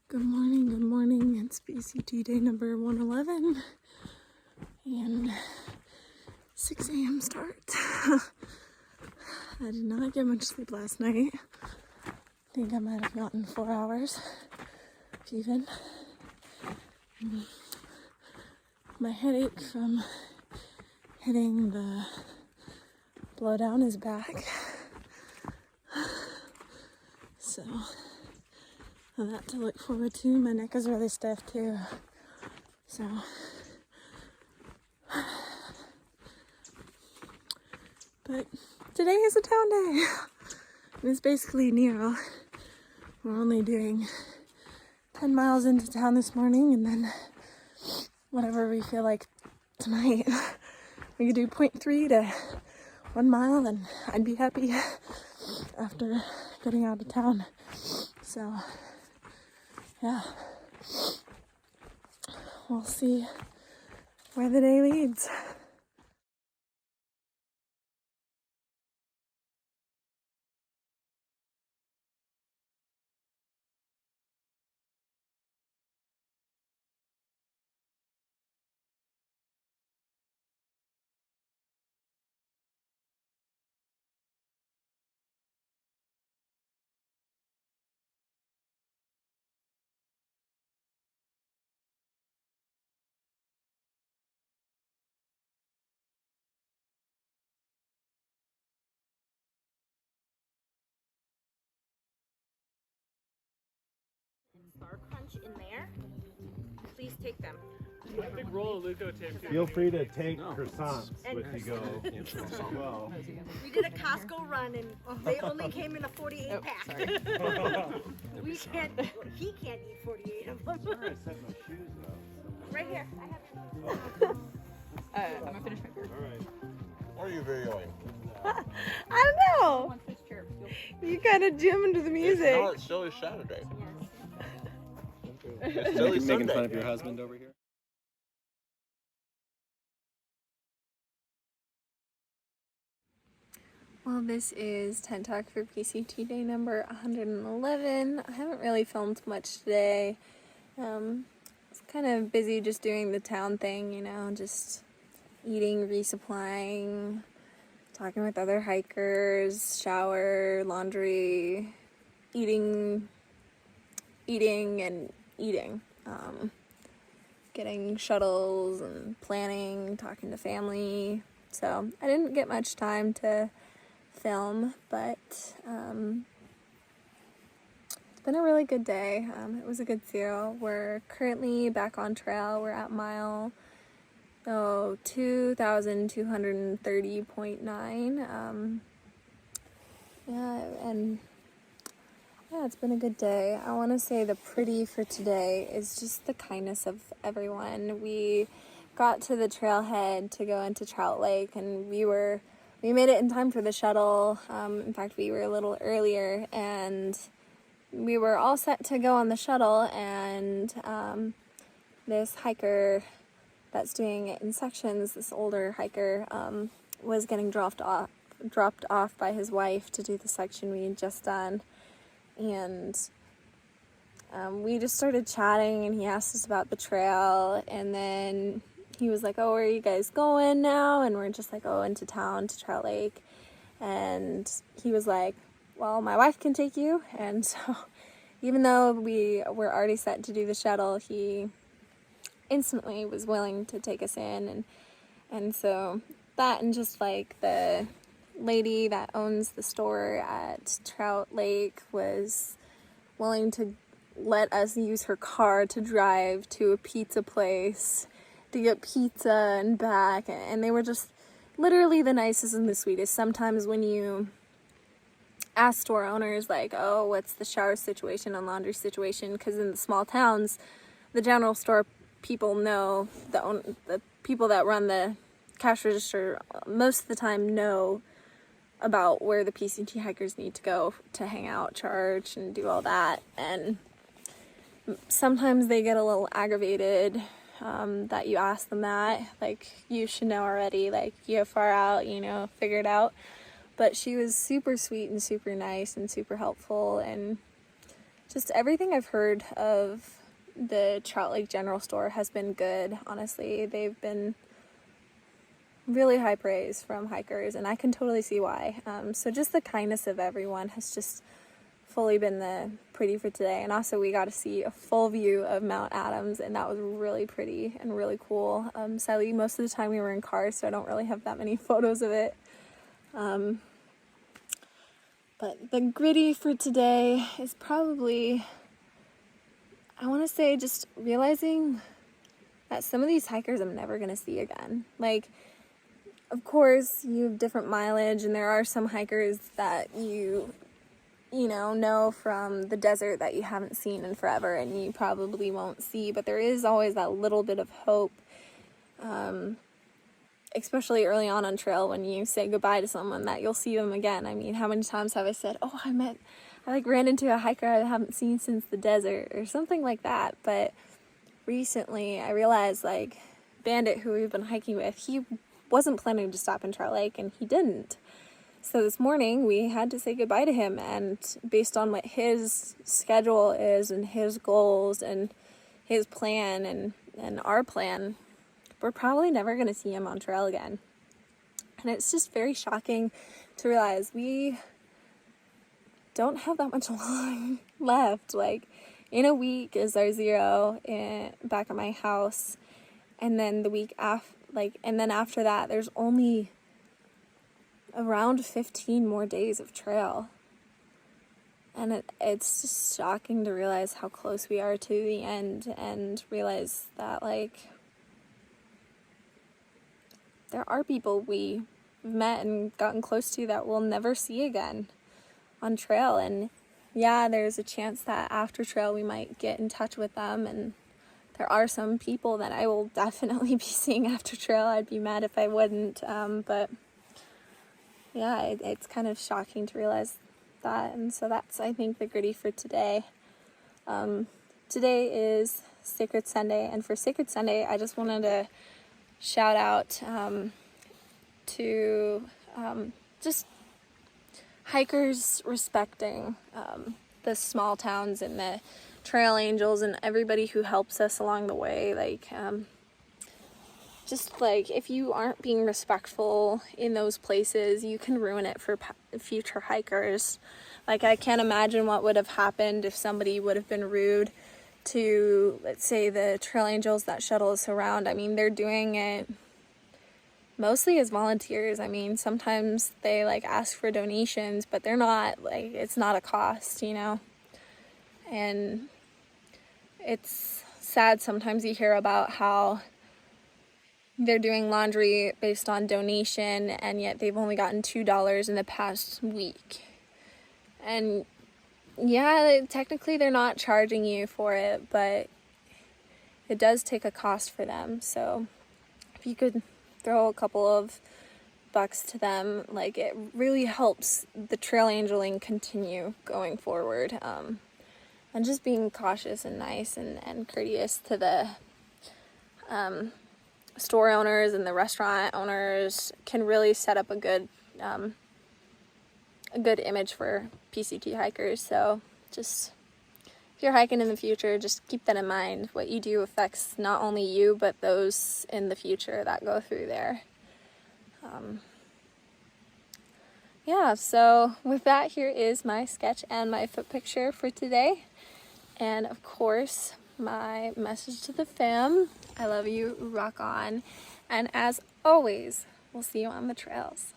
Good morning, good morning. It's PCT day number 111 and 6 a.m. start. I did not get much sleep last night. I think I might have gotten 4 hours, if even. My headache from hitting the blowdown is back. So, that to look forward to. My neck is really stiff too. So, but today is a town day. And it's basically Nero. We're only doing 10 miles into town this morning, and then whatever we feel like tonight. We could do 0.3 to 1 mile, and I'd be happy after getting out of town. So, yeah. We'll see where the day leads. Star Crunch in there. Please take them. Big roll of Leukotape. Feel free to take croissants with you go as well. We did a Costco run and they only came in a 48 pack. We can't. He can't eat 48 of them. Where I set my shoes though. Right here. I have. I'm gonna finish my beer. All right. What are you videoing? I don't know. One switch chair. You kind of jam into the music. No, it's Silly Saturday. Yes. It's Silly Making Sunday. fun of your husband over here? Well, this is Tent Talk for PCT day number 111. I haven't really filmed much today. It's kind of busy just doing the town thing, you know, just eating, resupplying, talking with other hikers, shower, laundry, eating, and eating. Getting shuttles and planning, talking to family. So I didn't get much time to film, but it's been a really good day. It was a good zero. We're currently back on trail. We're at mile 2,230.9. It's been a good day. I want to say the pretty for today is just the kindness of everyone. We got to the trailhead to go into Trout Lake, and we made it in time for the shuttle. In fact, we were a little earlier, and we were all set to go on the shuttle, and this hiker that's doing it in sections, this older hiker, was getting dropped off by his wife to do the section we had just done. And we just started chatting, and he asked us about the trail, and then he was like, oh, where are you guys going now? And we're just like, oh, into town to Trout Lake. And he was like, well, my wife can take you. And so even though we were already set to do the shuttle, he instantly was willing to take us in. And so that, and just like the lady that owns the store at Trout Lake was willing to let us use her car to drive to a pizza place to get pizza and back, and they were just literally the nicest and the sweetest. Sometimes when you ask store owners like, oh, what's the shower situation and laundry situation, because in the small towns the general store people know, the people that run the cash register most of the time know about where the PCT hikers need to go to hang out, charge, and do all that. And sometimes they get a little aggravated that you ask them that. Like, you should know already. Like, you're far out, you know, figure it out. But she was super sweet and super nice and super helpful. And just everything I've heard of the Trout Lake General Store has been good, honestly. They've been really high praise from hikers, and I can totally see why. So just the kindness of everyone has just fully been the pretty for today. And also we got to see a full view of Mount Adams, and that was really pretty and really cool. Sadly, most of the time we were in cars, so I don't really have that many photos of it. But the gritty for today is probably, I want to say, just realizing that some of these hikers I'm never going to see again. Like, of course, you have different mileage, and there are some hikers that you know from the desert that you haven't seen in forever and you probably won't see, but there is always that little bit of hope, especially early on trail when you say goodbye to someone, that you'll see them again. I mean, how many times have I said, oh, I ran into a hiker I haven't seen since the desert or something like that. But recently I realized, like, Bandit, who we've been hiking with, he wasn't planning to stop in Trout Lake, and he didn't. So this morning we had to say goodbye to him, and based on what his schedule is and his goals and his plan and our plan, we're probably never going to see him on trail again. And it's just very shocking to realize we don't have that much long left. Like, in a week is our zero back at my house, and then the week after, and then after that, there's only around 15 more days of trail. And it's just shocking to realize how close we are to the end, and realize that, like, there are people we've met and gotten close to that we'll never see again on trail. And yeah, there's a chance that after trail we might get in touch with them, and there are some people that I will definitely be seeing after trail. I'd be mad if I wouldn't, but yeah, it's kind of shocking to realize that. And so that's, I think, the gritty for today. Today is Sacred Sunday, and for Sacred Sunday I just wanted to shout out to just hikers respecting the small towns and the trail angels and everybody who helps us along the way. Like, just like, if you aren't being respectful in those places, you can ruin it for future hikers. Like, I can't imagine what would have happened if somebody would have been rude to, let's say, the trail angels that shuttle us around. I mean, they're doing it mostly as volunteers. I mean, sometimes they ask for donations, but they're not, it's not a cost, and it's sad sometimes you hear about how they're doing laundry based on donation, and yet they've only gotten $2 in the past week. And yeah, technically they're not charging you for it, but it does take a cost for them. So if you could throw a couple of bucks to them, it really helps the trail angeling continue going forward. And just being cautious and nice and courteous to the store owners and the restaurant owners can really set up a good image for PCT hikers. So just, if you're hiking in the future, just keep that in mind. What you do affects not only you, but those in the future that go through there. Yeah, so with that, here is my sketch and my foot picture for today. And of course, my message to the fam: I love you, rock on. And as always, we'll see you on the trails.